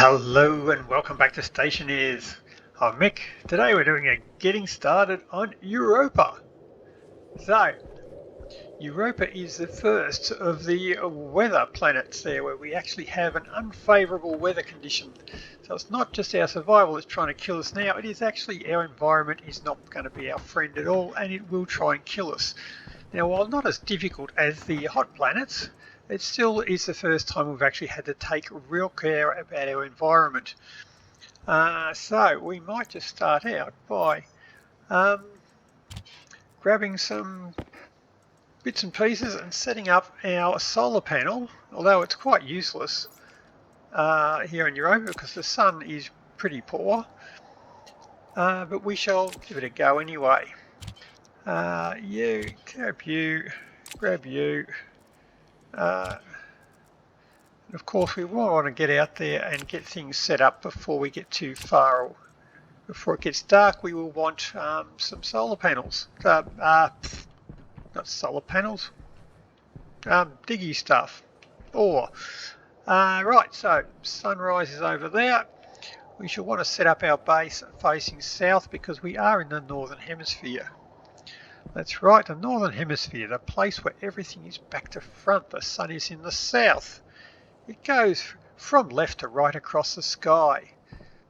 Hello and welcome back to Stationeers. I'm Mick. Today we're doing a getting started on Europa. So, Europa is the first of the weather planets there where we actually have an unfavourable weather condition. So it's not just our survival that's trying to kill us now, it is actually our environment is not going to be our friend at all and it will try and kill us. Now while not as difficult as the hot planets, it still is the first time we've actually had to take real care about our environment. So we might just start out by grabbing some bits and pieces and setting up our solar panel, although it's quite useless here in Europa because the sun is pretty poor, but we shall give it a go anyway. You, grab you. Of course we want to get out there and get things set up before we get too far. Before it gets dark we will want some solar panels. Not solar panels. Diggy stuff. Right, so sunrise is over there. We shall want to set up our base facing south because we are in the northern hemisphere. That's right, the northern hemisphere, the place where everything is back to front. The sun is in the south. It goes from left to right across the sky.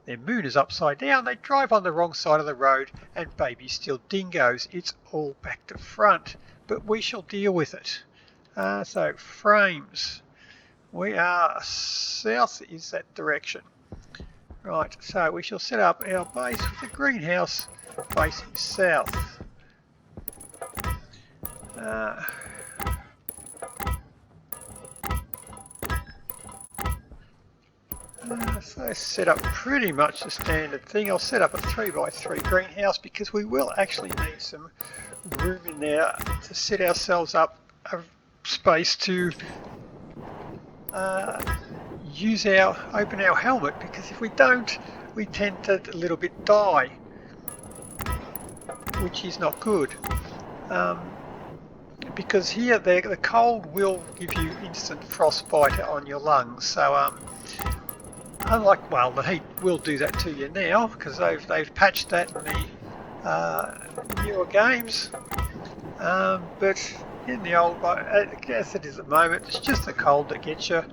Their moon is upside down, they drive on the wrong side of the road, and baby's still dingoes. It's all back to front, but we shall deal with it. So frames, we are south is that direction. Right, so we shall set up our base with the greenhouse facing south. So set up pretty much the standard thing. I'll set up a 3x3 greenhouse because we will actually need some room in there to set ourselves up a space to open our helmet, because if we don't we tend to a little bit die, which is not good. Because here the cold will give you instant frostbite on your lungs, so unlike, well, the heat will do that to you now because they've patched that in the newer games, but in the old, as it is at the moment, it's just the cold that gets you.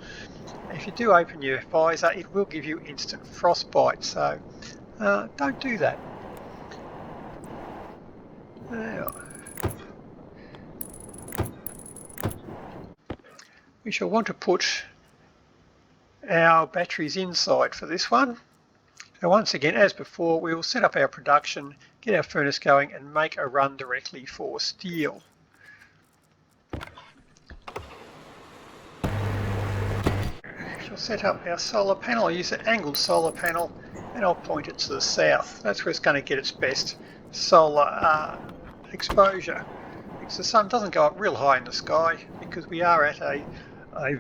If you do open your visor it will give you instant frostbite, so don't do that. Now, we shall want to put our batteries inside for this one. So once again, as before, we will set up our production, get our furnace going and make a run directly for steel. We'll set up our solar panel. I'll use an angled solar panel and I'll point it to the south. That's where it's going to get its best solar exposure, because the sun doesn't go up real high in the sky because we are at a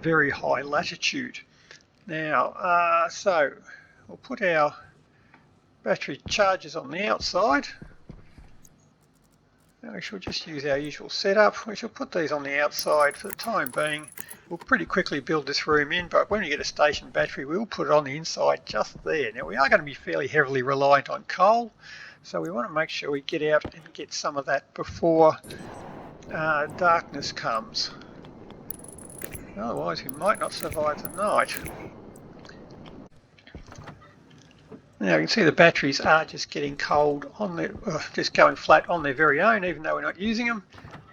very high latitude. Now, so we'll put our battery chargers on the outside. Now we shall just use our usual setup. We shall put these on the outside for the time being. We'll pretty quickly build this room in, but when we get a station battery we'll put it on the inside just there. Now we are going to be fairly heavily reliant on coal, so we want to make sure we get out and get some of that before darkness comes. Otherwise we might not survive the night. Now you can see the batteries are just getting cold on their, just going flat on their very own, even though we're not using them.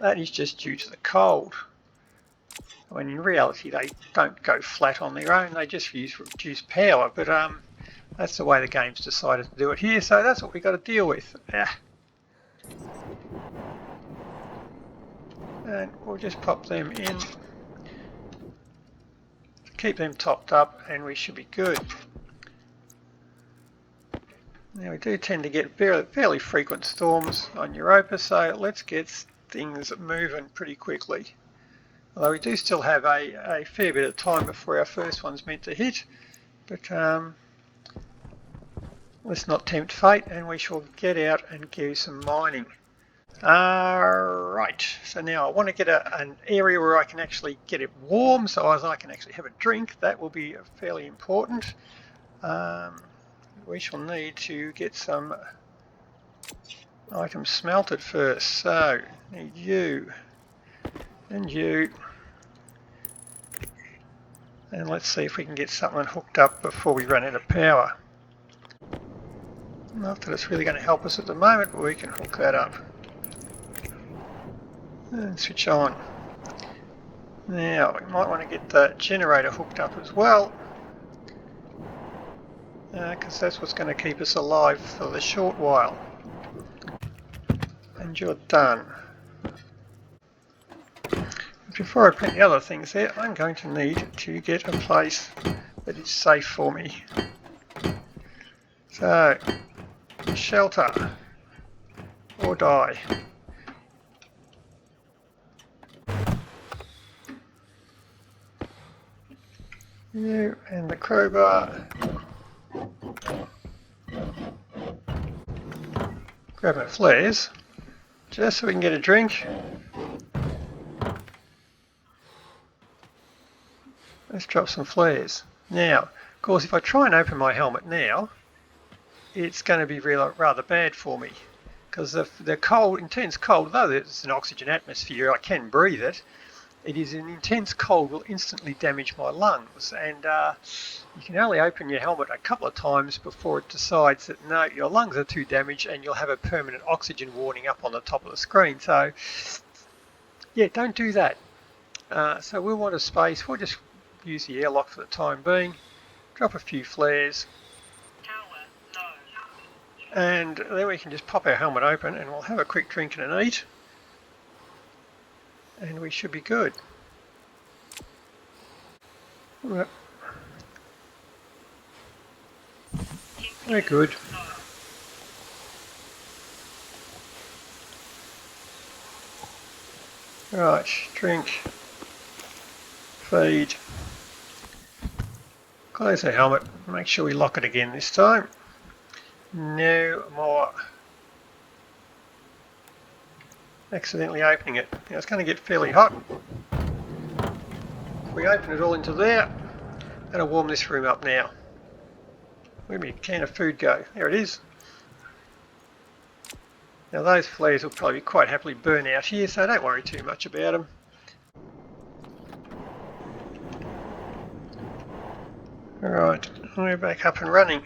That is just due to the cold. When in reality they don't go flat on their own, they just use reduced power, but that's the way the game's decided to do it here, so that's what we've got to deal with. And we'll just pop them in, keep them topped up, and we should be good. Now we do tend to get fairly frequent storms on Europa, so let's get things moving pretty quickly. Although we do still have a fair bit of time before our first one's meant to hit, but let's not tempt fate and we shall get out and do some mining. Right, so now I want to get an area where I can actually get it warm so as I can actually have a drink. That will be fairly important. we shall need to get some items smelted first. So, need you and you. And let's see if we can get something hooked up before we run out of power. Not that it's really going to help us at the moment, but we can hook that up. And switch on. Now, we might want to get the generator hooked up as well, because that's what's going to keep us alive for the short while. And you're done. Before I put the other things there, I'm going to need to get a place that is safe for me. So, shelter or die. You and the crowbar. Grab my flares, just so we can get a drink. Let's drop some flares. Now, of course, if I try and open my helmet now, it's going to be rather bad for me, because the cold, intense cold, though it's an oxygen atmosphere, I can breathe it. It is an intense cold will instantly damage my lungs, and you can only open your helmet a couple of times before it decides that no, your lungs are too damaged, and you'll have a permanent oxygen warning up on the top of the screen. So, yeah, don't do that. So we'll want a space. We'll just use the airlock for the time being. Drop a few flares. And then we can just pop our helmet open and we'll have a quick drink and an eat. And we should be good. We're good. Right, drink, feed, close the helmet, make sure we lock it again this time. No more accidentally opening it. Now it's going to get fairly hot. If we open it all into there, that'll warm this room up now. Where'd my can of food go? There it is. Now those flares will probably quite happily burn out here, so don't worry too much about them. Alright, we're back up and running.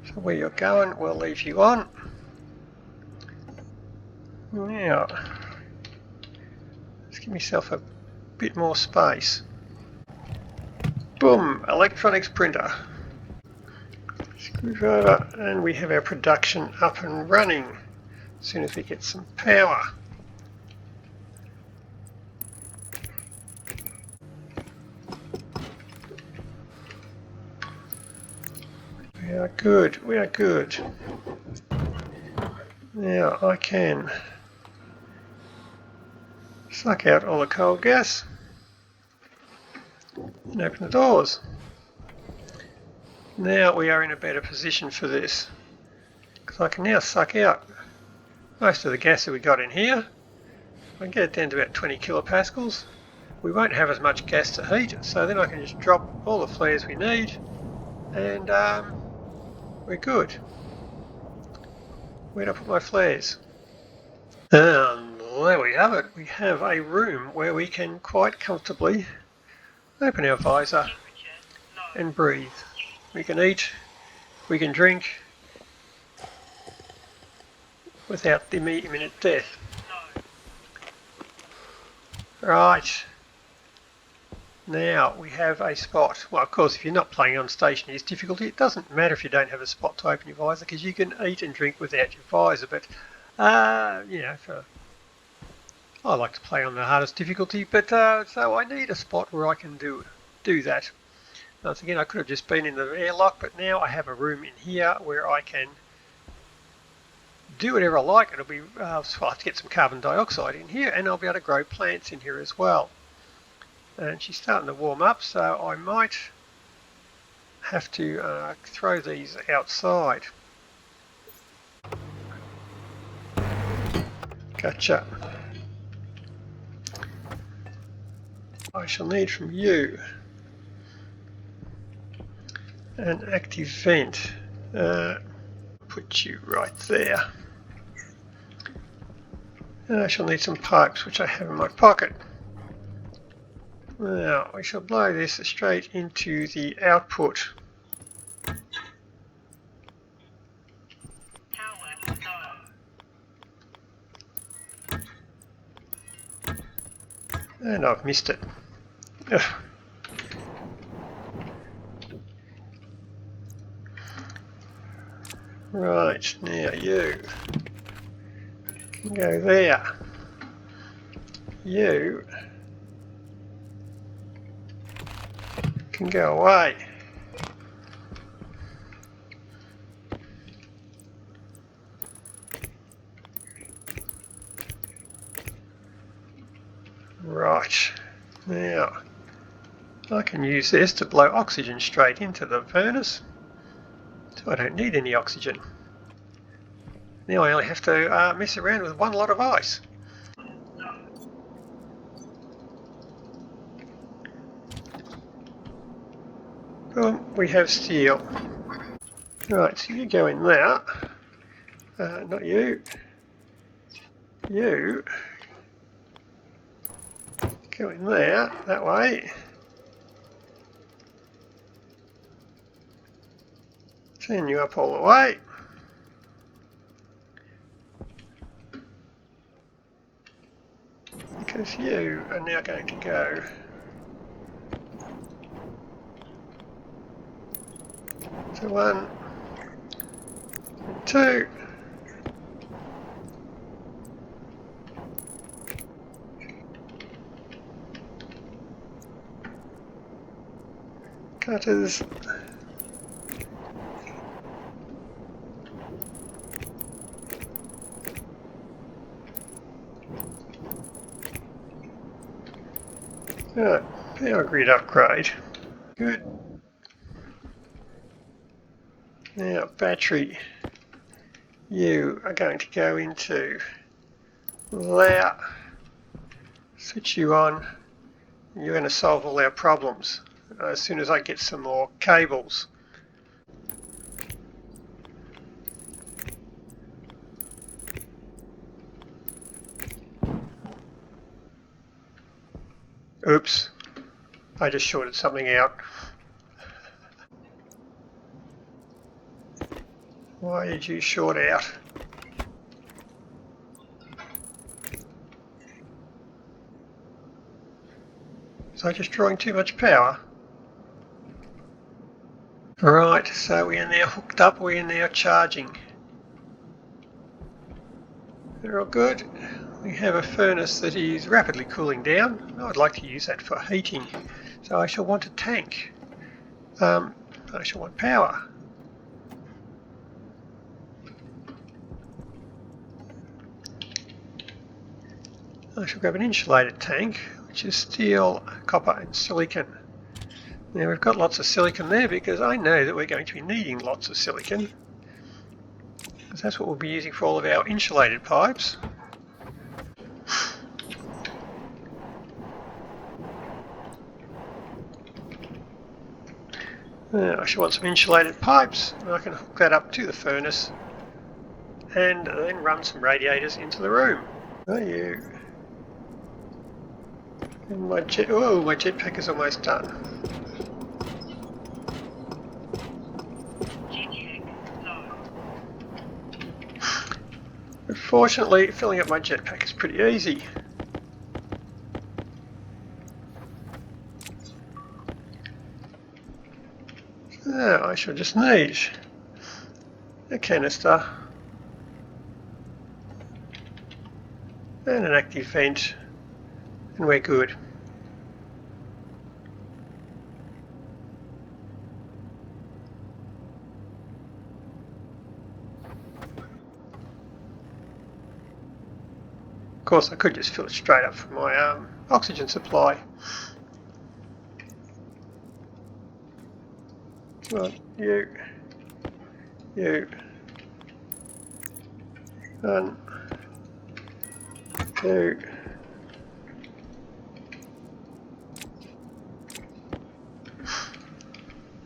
So where you're going, we'll leave you on. Now, let's give myself a bit more space. Boom, electronics printer. Screwdriver, and we have our production up and running as soon as we get some power. We are good, we are good. Now I can suck out all the cold gas and open the doors. Now we are in a better position for this, because I can now suck out most of the gas that we got in here. I can get it down to about 20 kilopascals. We won't have as much gas to heat, so then I can just drop all the flares we need, and we're good. Where'd I put my flares? And there we have it. We have a room where we can quite comfortably open our visor and breathe. We can eat, we can drink without the imminent death. Right, now we have a spot. Well, of course, if you're not playing on Stationeers difficulty, it doesn't matter if you don't have a spot to open your visor, because you can eat and drink without your visor. But you know, I like to play on the hardest difficulty, but so I need a spot where I can do that. Once again, I could have just been in the airlock, but now I have a room in here where I can do whatever I like. It'll be, I'll have to get some carbon dioxide in here, and I'll be able to grow plants in here as well. And she's starting to warm up, so I might have to throw these outside. Gotcha. I shall need from you an active vent. Put you right there. And I shall need some pipes, which I have in my pocket. Now, we shall blow this straight into the output. And I've missed it. Ugh. Right, now you can go there. You can go away. Right, now I can use this to blow oxygen straight into the furnace, so I don't need any oxygen. Now I only have to mess around with one lot of ice. Boom, we have steel. Right, so you go in there. Not you. You go in there, that way. Turn you up all the way. Because you are now going to go to 1 and 2. Cutters. Right, power grid upgrade. Good. Now, battery. You are going to go into there. Switch you on. You're going to solve all our problems as soon as I get some more cables. Oops, I just shorted something out. Why did you short out? Was I just drawing too much power? Right, so we are now hooked up, we are now charging. They're all good. We have a furnace that is rapidly cooling down. I'd like to use that for heating, so I shall want a tank. I shall want power. I shall grab an insulated tank, which is steel, copper and silicon. Now we've got lots of silicon there because I know that we're going to be needing lots of silicon, because that's what we'll be using for all of our insulated pipes. Now I shall want some insulated pipes, and I can hook that up to the furnace and then run some radiators into the room. Are you? And my jetpack is almost done. But fortunately, filling up my jetpack is pretty easy. So I shall just need a canister and an active vent, and we're good. Of course, I could just fill it straight up from my oxygen supply. Well, you, 1, 2,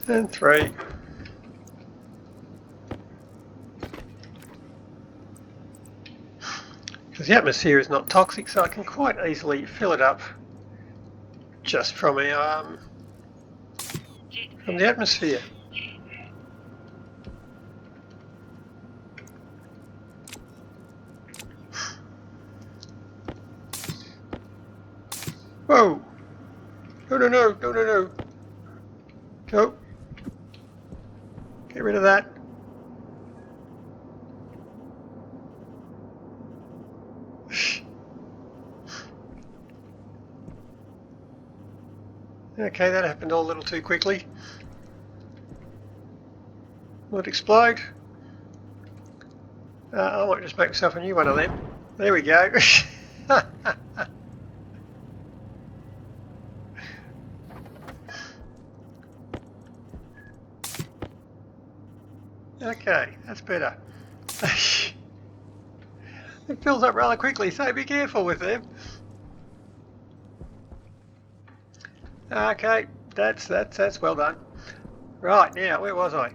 and 3. because the atmosphere is not toxic, so I can quite easily fill it up just from the atmosphere. Whoa! No, no, no, no, no, no. Nope. Get rid of that. Okay, that happened all a little too quickly. Will it explode? I might just make myself a new one of them. There we go. Okay, that's better. It fills up rather quickly, so be careful with them. Okay, that's well done. Right, now, where was I?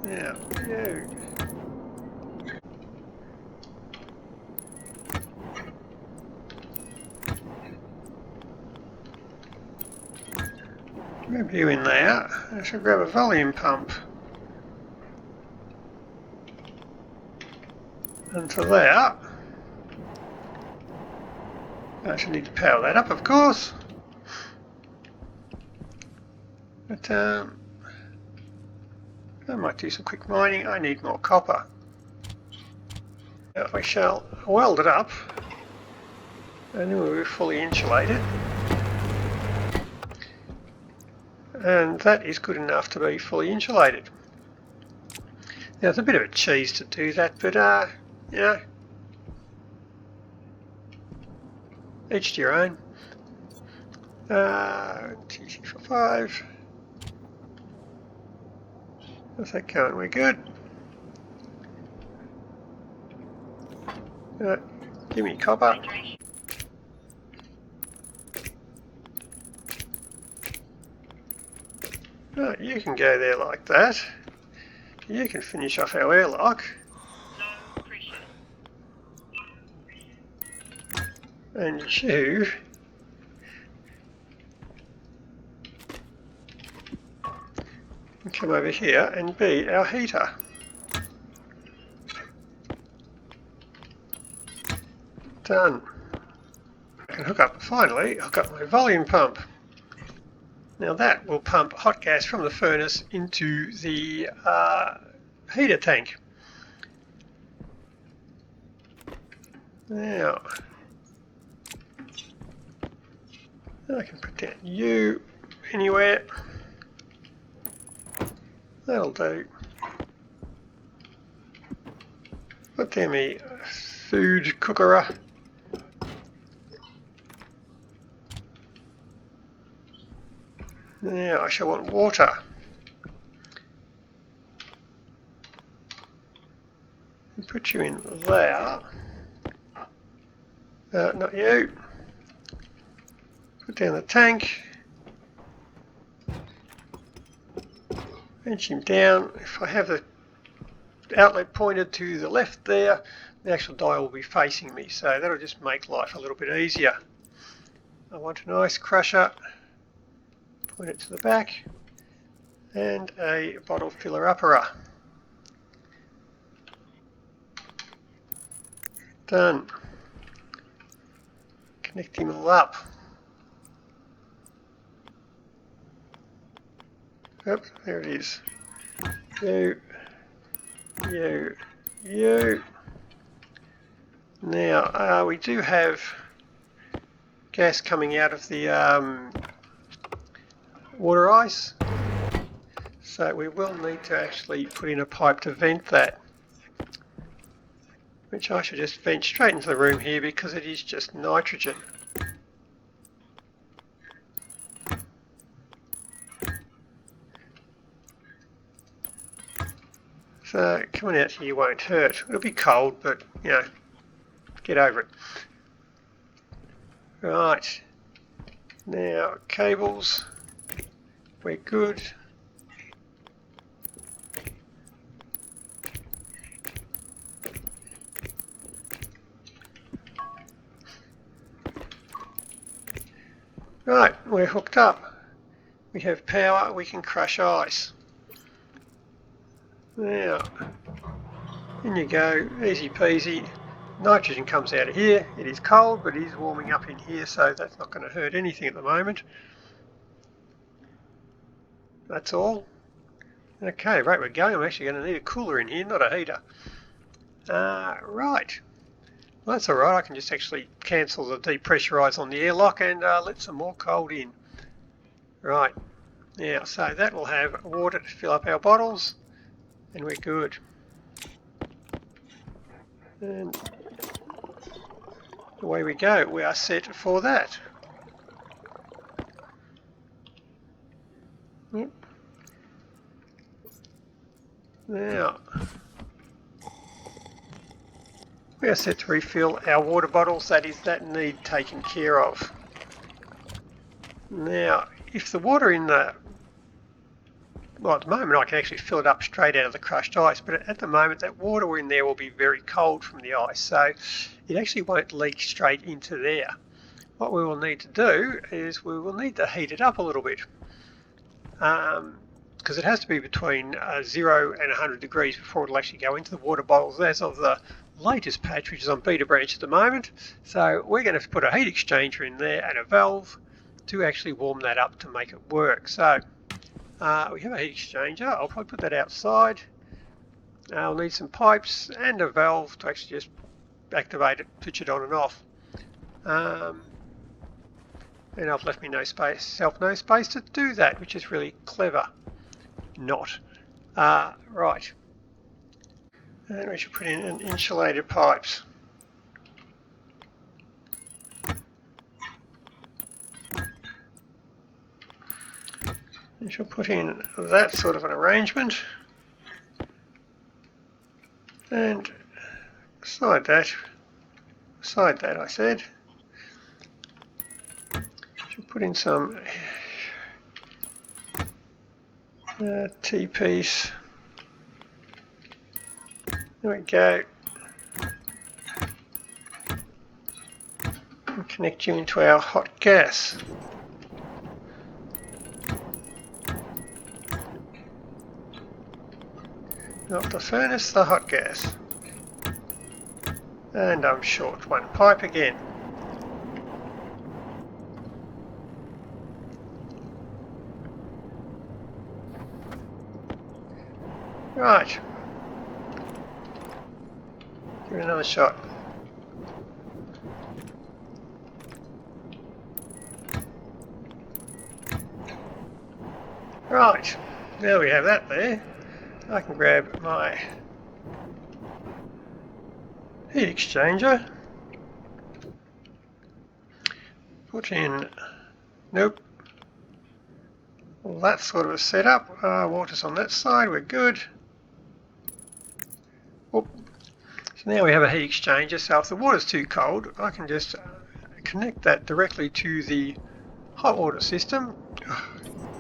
Now, you. Grab you in there. I should grab a volume pump. And for that, I should need to power that up, of course. But I might do some quick mining. I need more copper. Now we shall weld it up, and then we'll be fully insulated. And that is good enough to be fully insulated. Now it's a bit of a cheese to do that, but you know, each to your own. 2, 6, 4, 5. How's that going? We're good. Give me copper. Right, you can go there like that. You can finish off our airlock. And you can come over here and be our heater. Done. I can finally hook up my volume pump. Now that will pump hot gas from the furnace into the heater tank. Now, I can put down you anywhere. That'll do. Put down my food cooker. Now I shall want water. And put you in there. Not you. Put down the tank. Wrench him down. If I have the outlet pointed to the left there, the actual dial will be facing me, so that'll just make life a little bit easier. I want an ice crusher. Point it to the back, and a bottle filler upper. Done. Connect him all up. Oops, there it is. You. Now, we do have gas coming out of the water ice, so we will need to actually put in a pipe to vent that, which I should just vent straight into the room here because it is just nitrogen. So coming out here won't hurt. It'll be cold, but you know, get over it. Right, now cables. We're good. Right, we're hooked up. We have power, we can crush ice. Now, in you go, easy peasy. Nitrogen comes out of here. It is cold, but it is warming up in here, so that's not going to hurt anything at the moment. That's all. Okay, right, we're going. I'm actually going to need a cooler in here, not a heater. Right. Well, that's alright. I can just actually cancel the depressurise on the airlock and let some more cold in. Right. Now, so that will have water to fill up our bottles, and we're good. And away we go. We are set for that. Yep. Now, we are set to refill our water bottles, that need taken care of. Now, if the water in the... Well, at the moment I can actually fill it up straight out of the crushed ice, but at the moment that water in there will be very cold from the ice, so it actually won't leak straight into there. What we will need to do is we will need to heat it up a little bit. Because it has to be between 0 and 100 degrees before it'll actually go into the water bottles as of the latest patch, which is on beta branch at the moment. So we're going to put a heat exchanger in there and a valve to actually warm that up to make it work. So we have a heat exchanger. I'll probably put that outside. I'll need some pipes and a valve to actually just activate it, switch it on and off. And I've left me no space to do that, which is really clever. Not. Right. And we should put in an insulated pipes. We shall put in that sort of an arrangement. And beside that I said, should put in some T-piece. There we go. And connect you into our hot gas. Not the furnace, the hot gas. And I'm short one pipe again. Right. Give it another shot. Right. Now we have that there. I can grab my heat exchanger. Put in... Nope. Well, that's sort of a setup. Water's on that side. We're good. Oop. So now we have a heat exchanger, so if the water's too cold, I can just connect that directly to the hot water system.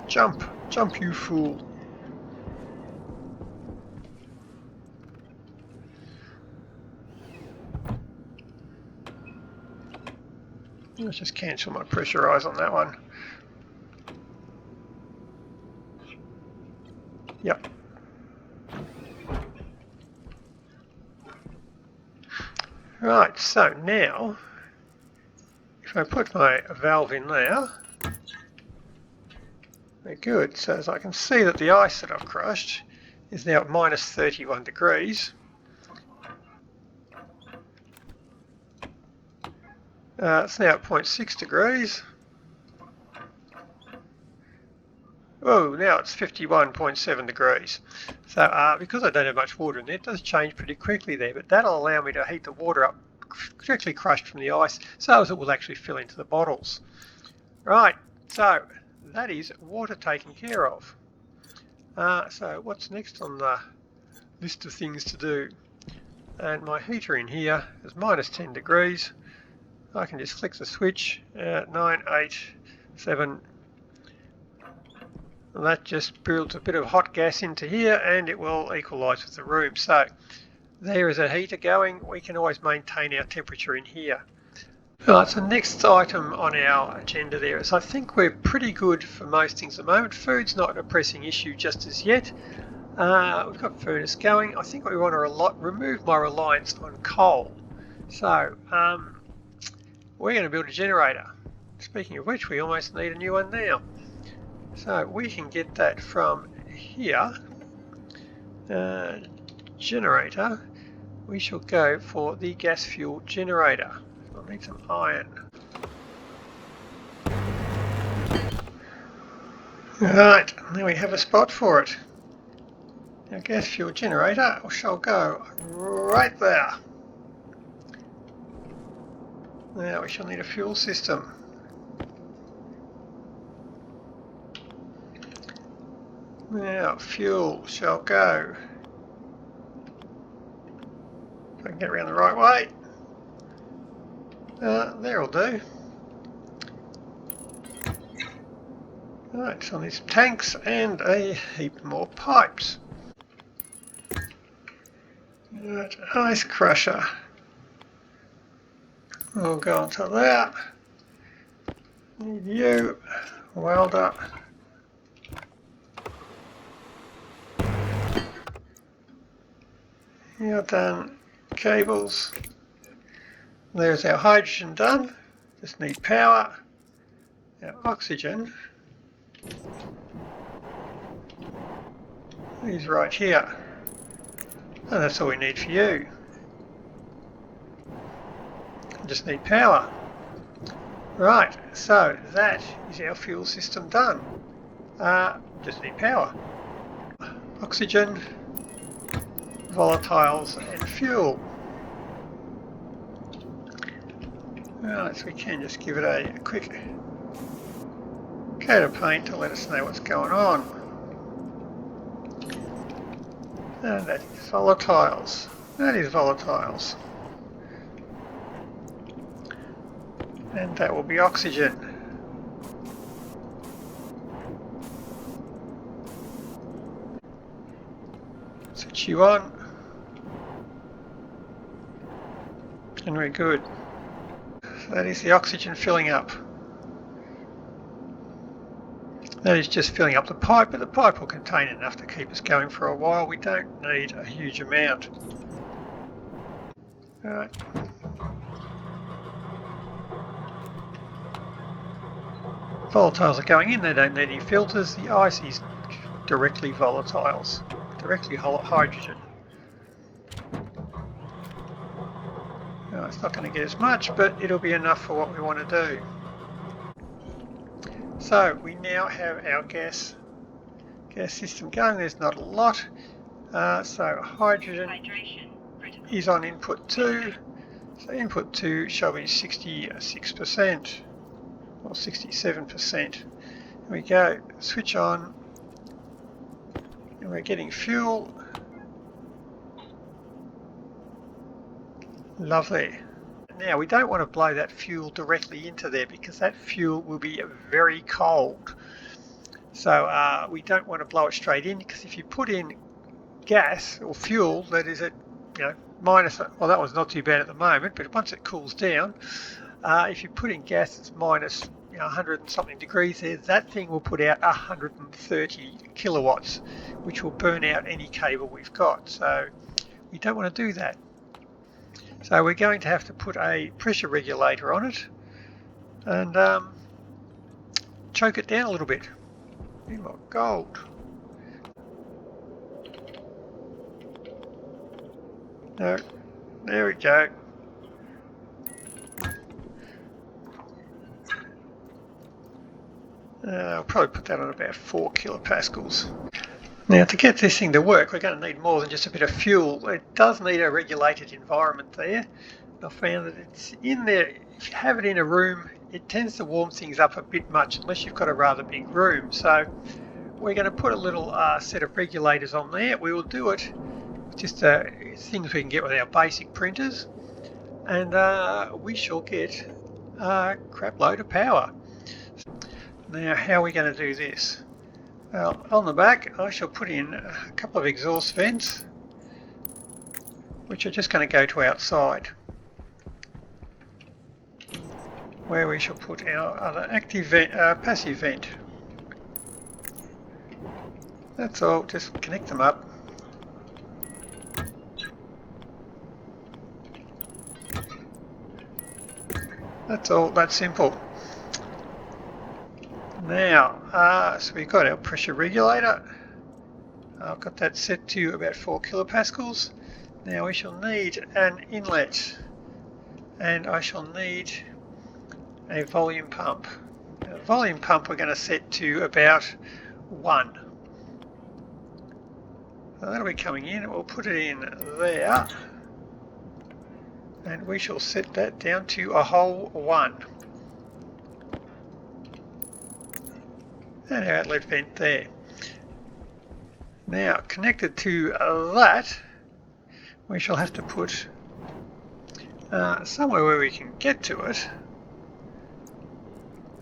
Jump, you fool. Let's just cancel my pressurise on that one. Yep. Right, so now, if I put my valve in there, we're good. So as I can see that the ice that I've crushed is now at minus 31 degrees. It's now at 0.6 degrees. Oh, now it's 51.7 degrees. So because I don't have much water in there, it does change pretty quickly there, but that'll allow me to heat the water up directly crushed from the ice so as it will actually fill into the bottles. Right, so that is water taken care of. So what's next on the list of things to do? And my heater in here is minus 10 degrees. I can just flick the switch, 9, 8, 7, and that just builds a bit of hot gas into here and it will equalise with the room. So there is a heater going. We can always maintain our temperature in here. Right, so next item on our agenda there is I think we're pretty good for most things at the moment. Food's not a pressing issue just as yet. We've got furnace going. I think we want to remove my reliance on coal. So we're going to build a generator. Speaking of which, we almost need a new one now. So we can get that from here. Generator. We shall go for the gas fuel generator. I'll need some iron. Right, now we have a spot for it. Our gas fuel generator shall go right there. Now we shall need a fuel system. Now fuel shall go. If I can get around the right way. There'll do. Right, so I need some tanks and a heap more pipes. Right, ice crusher. We'll go onto that. Need you, welder. You're done. Cables. There's our hydrogen done. Just need power. Our oxygen is right here. And that's all we need for you. Just need power. Right, so that is our fuel system done. Just need power. Oxygen, volatiles and fuel. Right, so we can just give it a quick coat of paint to let us know what's going on. And that is volatiles. That is volatiles. And that will be oxygen. Switch you on. And we're good. So that is the oxygen filling up. That is just filling up the pipe, but the pipe will contain enough to keep us going for a while. We don't need a huge amount. Alright. Volatiles are going in, they don't need any filters. The ice is directly volatiles, directly hydrogen. No, it's not going to get as much, but it'll be enough for what we want to do. So we now have our gas system going. There's not a lot. So hydrogen is on input 2. So input 2 shall be 66% or 67%. Here we go. Switch on. And we're getting fuel. Lovely. Now we don't want to blow that fuel directly into there because that fuel will be very cold. So we don't want to blow it straight in, because if you put in gas or fuel that is at minus, well, that one's not too bad at the moment, but once it cools down, if you put in gas that's minus 100 and something degrees there, that thing will put out 130 kilowatts, which will burn out any cable we've got. So we don't want to do that. So we're going to have to put a pressure regulator on it and choke it down a little bit. Oh my gold. No, there we go. I'll probably put that on about 4 kilopascals. Now to get this thing to work, we're going to need more than just a bit of fuel. It does need a regulated environment there. I found that it's in there, if you have it in a room, it tends to warm things up a bit much unless you've got a rather big room. So we're going to put a little set of regulators on there. We will do it just things we can get with our basic printers, and we shall get a crap load of power. Now how are we going to do this? Well, on the back I shall put in a couple of exhaust vents which are just going to go to outside. where we shall put our other active vent, passive vent. That's all, just connect them up. That's all, that's simple. Now, so we've got our pressure regulator. I've got that set to about 4 kilopascals. Now we shall need an inlet, and I shall need a volume pump. Now, the volume pump we're going to set to about 1. So that'll be coming in, we'll put it in there, and we shall set that down to a whole 1. And our outlet vent there. Now, connected to that, we shall have to put somewhere where we can get to it,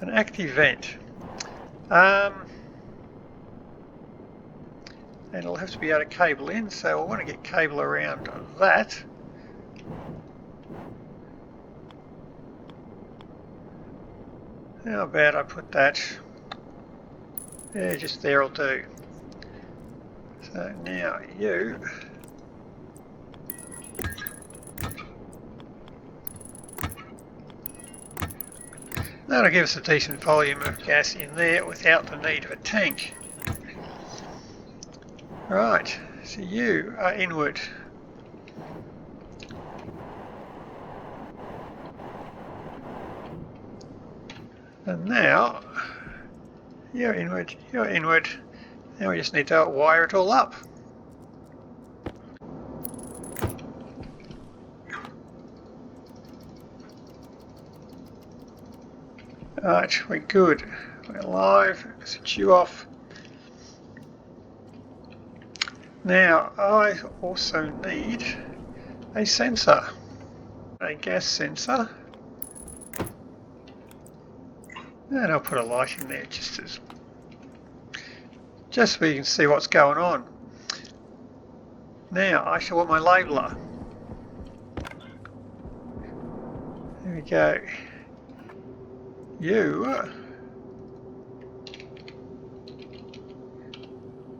an active vent. And it'll have to be able to cable in, so we'll want to get cable around that. How about I put that, yeah, just there will do. So now you, that'll give us a decent volume of gas in there without the need of a tank. Right, so you are inward. And now, you're inward, you're inward. Now we just need to wire it all up. Right, we're good. We're live. Switch you off. Now, I also need a sensor, a gas sensor. And I'll put a light in there just so we can see what's going on. Now I shall want my labeler. There we go. You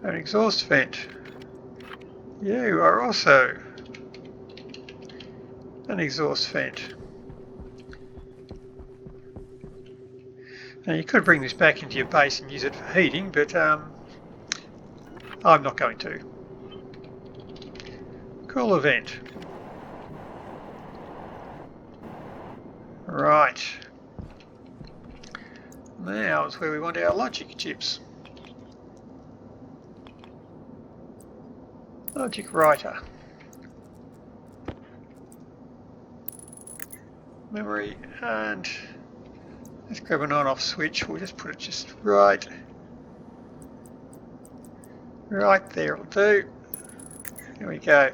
an exhaust vent. You are also an exhaust vent. Now you could bring this back into your base and use it for heating, but I'm not going to. Cooler vent. Right. Now is where we want our logic chips. Logic writer. Memory, and let's grab an on-off switch. We'll just put it just right there will do. There we go.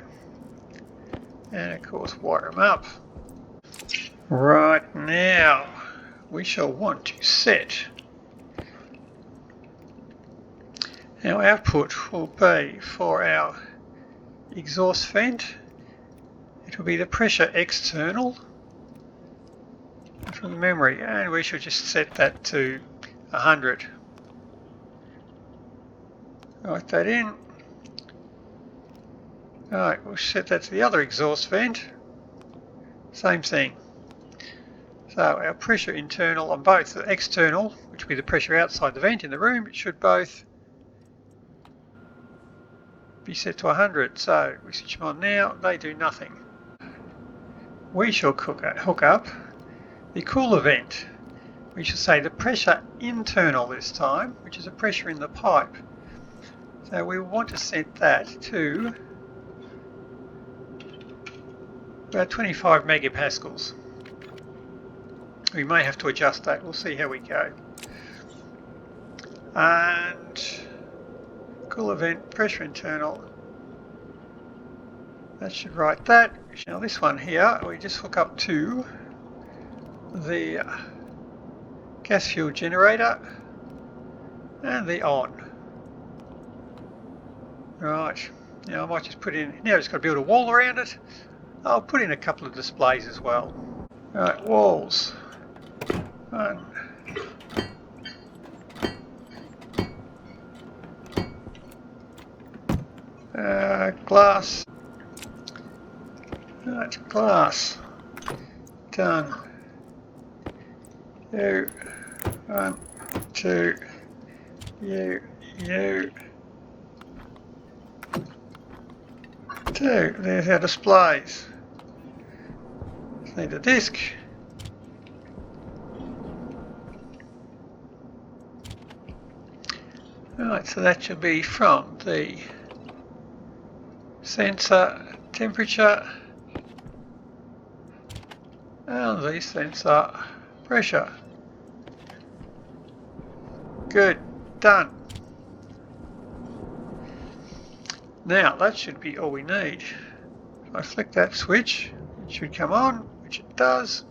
And of course wire them up. Right, now we shall want to set our output will be for our exhaust vent. It will be the pressure external from the memory, and we should just set that to 100. Write that in. Alright, we'll set that to the other exhaust vent. Same thing. So our pressure internal on both the external, which will be the pressure outside the vent in the room, it should both be set to 100. So we switch them on now, they do nothing. We shall hook up the cooler vent. We shall say the pressure internal this time, which is a pressure in the pipe. So we want to set that to about 25 megapascals. We may have to adjust that, we'll see how we go. And cooler vent, pressure internal. That should write that. Now this one here, we just hook up to the gas fuel generator and the on. Right, now I might just put in, now it's got to build a wall around it. I'll put in a couple of displays as well. Right, walls. One. Glass. That's glass. Done. 2, 1, 2, you, 2. There's our displays. Just need a disc. Right, so that should be from the sensor temperature and the sensor pressure. Good, done. Now that should be all we need. If I flick that switch, it should come on, which it does.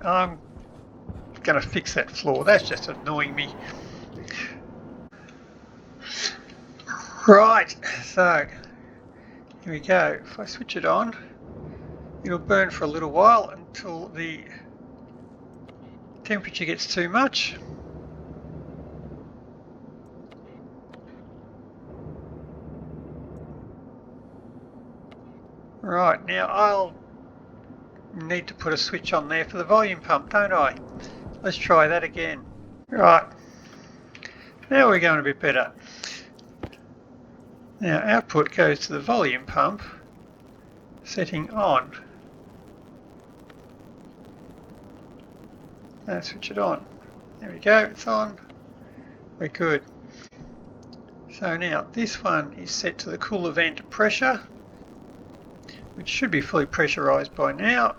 I'm going to fix that flaw, that's just annoying me. Right, so here we go. If I switch it on, it'll burn for a little while until the temperature gets too much. Right, now I'll need to put a switch on there for the volume pump, don't I? Let's try that again. Right, now we're going a bit better. Now output goes to the volume pump, setting on. Now switch it on. There we go, it's on. We're good. So now this one is set to the cooler vent pressure, which should be fully pressurized by now.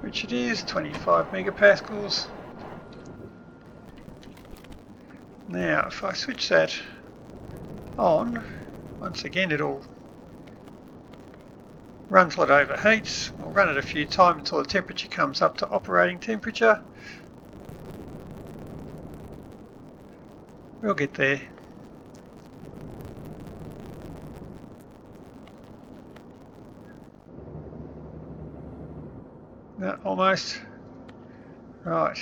Which it is, 25 megapascals. Now if I switch that on, once again it'll run till it overheats. We'll run it a few times until the temperature comes up to operating temperature. We'll get there. No, almost. Right.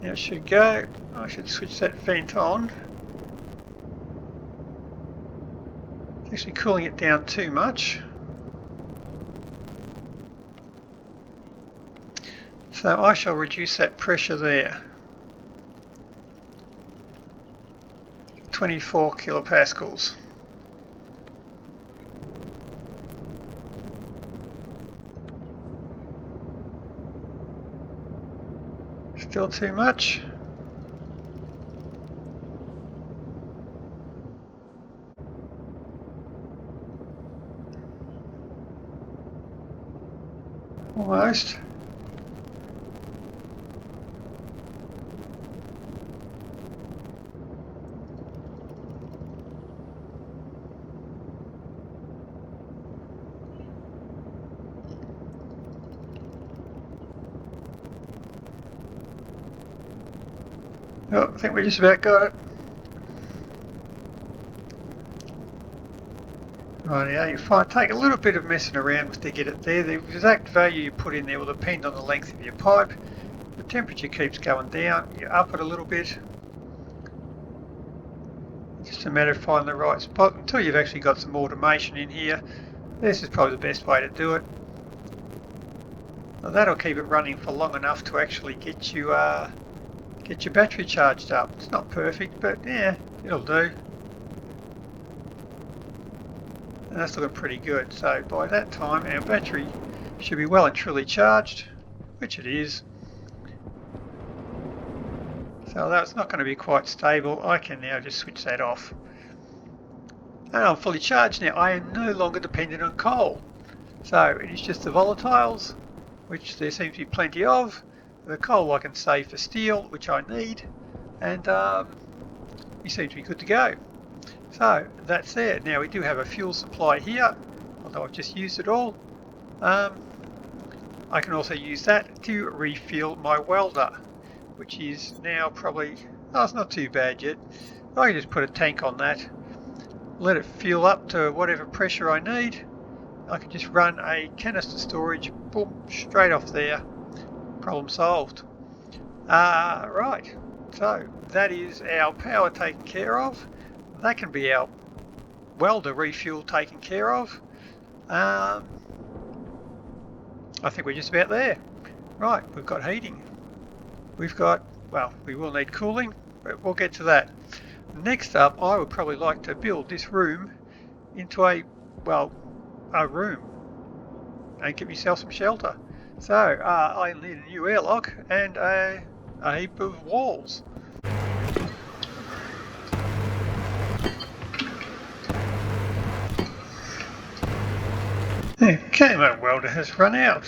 Now it should go. I should switch that vent on. It's actually cooling it down too much. So I shall reduce that pressure there. 24 kilopascals. Still too much. Almost. Oh, I think we just about got it. Right, yeah, you find take a little bit of messing around with to get it there. The exact value you put in there will depend on the length of your pipe. The temperature keeps going down, you up it a little bit. It's just a matter of finding the right spot until you've actually got some automation in here. This is probably the best way to do it. Now that'll keep it running for long enough to actually get you get your battery charged up. It's not perfect, but yeah, it'll do. And that's looking pretty good. So by that time our battery should be well and truly charged, which it is. So although it's not going to be quite stable, I can now just switch that off. And I'm fully charged now. I am no longer dependent on coal. So it is just the volatiles, which there seems to be plenty of. The coal I can save for steel, which I need, and we seem to be good to go. So that's there. Now we do have a fuel supply here, although I've just used it all. I can also use that to refill my welder, which is now probably, oh, it's not too bad yet. I can just put a tank on that, let it fill up to whatever pressure I need. I can just run a canister storage, boom, straight off there. Problem solved. Right, so that is our power taken care of. That can be our welder refuel taken care of. I think we're just about there. Right, we've got heating. We've got, well, we will need cooling, but we'll get to that. Next up, I would probably like to build this room into a room and get myself some shelter. So I need a new airlock and a heap of walls. Okay, my welder has run out.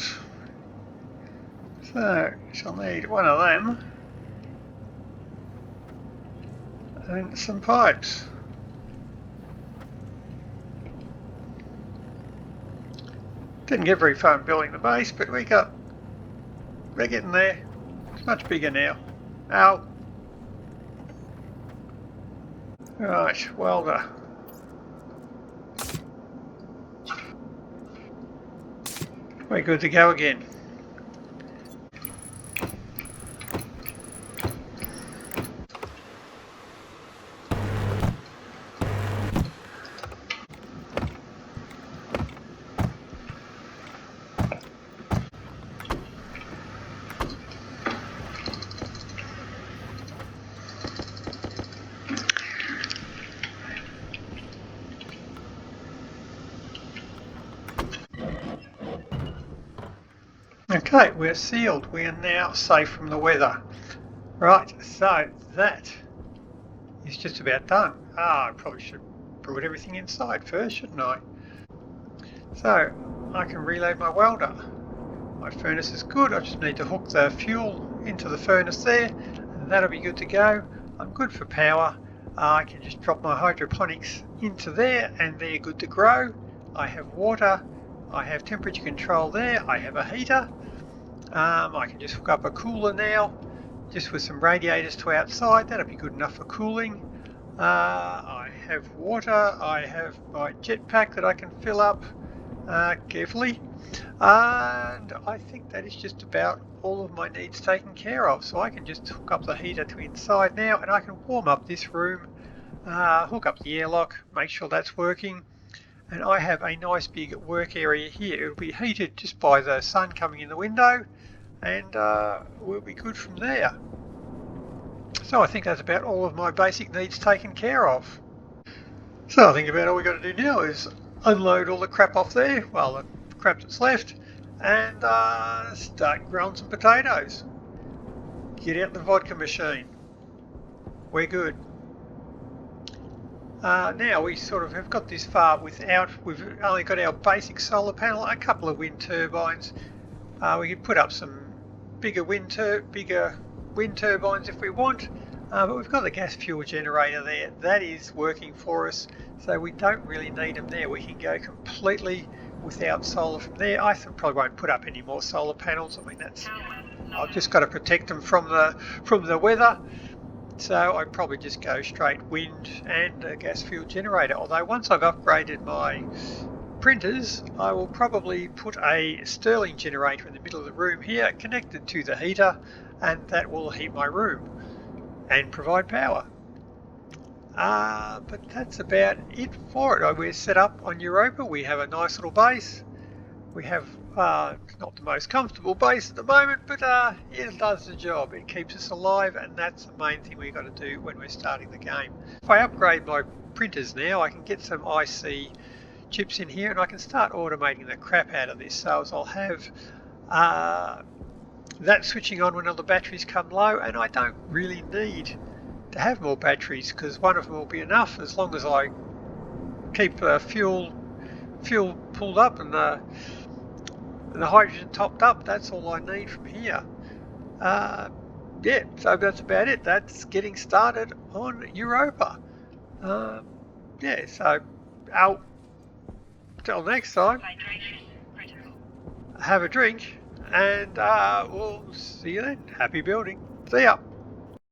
So I shall need one of them and some pipes. Didn't get very far in building the base, but we're getting there. It's much bigger now. Ow. Right, welder. We're good to go again. Okay, we're sealed. We are now safe from the weather. Right, so that is just about done. I probably should put everything inside first, shouldn't I? So I can reload my welder. My furnace is good. I just need to hook the fuel into the furnace there, and that'll be good to go. I'm good for power. I can just drop my hydroponics into there, and they're good to grow. I have water. I have temperature control there. I have a heater. I can just hook up a cooler now, just with some radiators to outside. That'll be good enough for cooling. I have water. I have my jetpack that I can fill up carefully. And I think that is just about all of my needs taken care of. So I can just hook up the heater to inside now, and I can warm up this room, hook up the airlock, make sure that's working. And I have a nice big work area here. It'll be heated just by the sun coming in the window, and we'll be good from there. So I think that's about all of my basic needs taken care of. So I think about all we got to do now is unload all the crap off there, well, the crap that's left, and start growing some potatoes. Get out the vodka machine. We're good. Now we sort of have got this far without, we've only got our basic solar panel, a couple of wind turbines. We can put up some bigger wind turbines if we want, but we've got the gas fuel generator there. That is working for us, so we don't really need them there. We can go completely without solar from there. I probably won't put up any more solar panels. I mean, that's, I've just got to protect them from the weather. So I probably just go straight wind and a gas fuel generator. Although once I've upgraded my printers, I will probably put a Stirling generator in the middle of the room here, connected to the heater, and that will heat my room and provide power. But that's about it for it. We're set up on Europa. We have a nice little base. We have not the most comfortable base at the moment, but it does the job. It keeps us alive, and that's the main thing we've got to do when we're starting the game. If I upgrade my printers now, I can get some IC chips in here, and I can start automating the crap out of this. So I'll have that switching on when all the batteries come low, and I don't really need to have more batteries because one of them will be enough as long as I keep fuel pulled up and the hydrogen topped up. That's all I need from here. Yeah, so that's about it. That's getting started on Europa. Yeah, so till next time, have a drink, and we'll see you then. Happy building. See ya.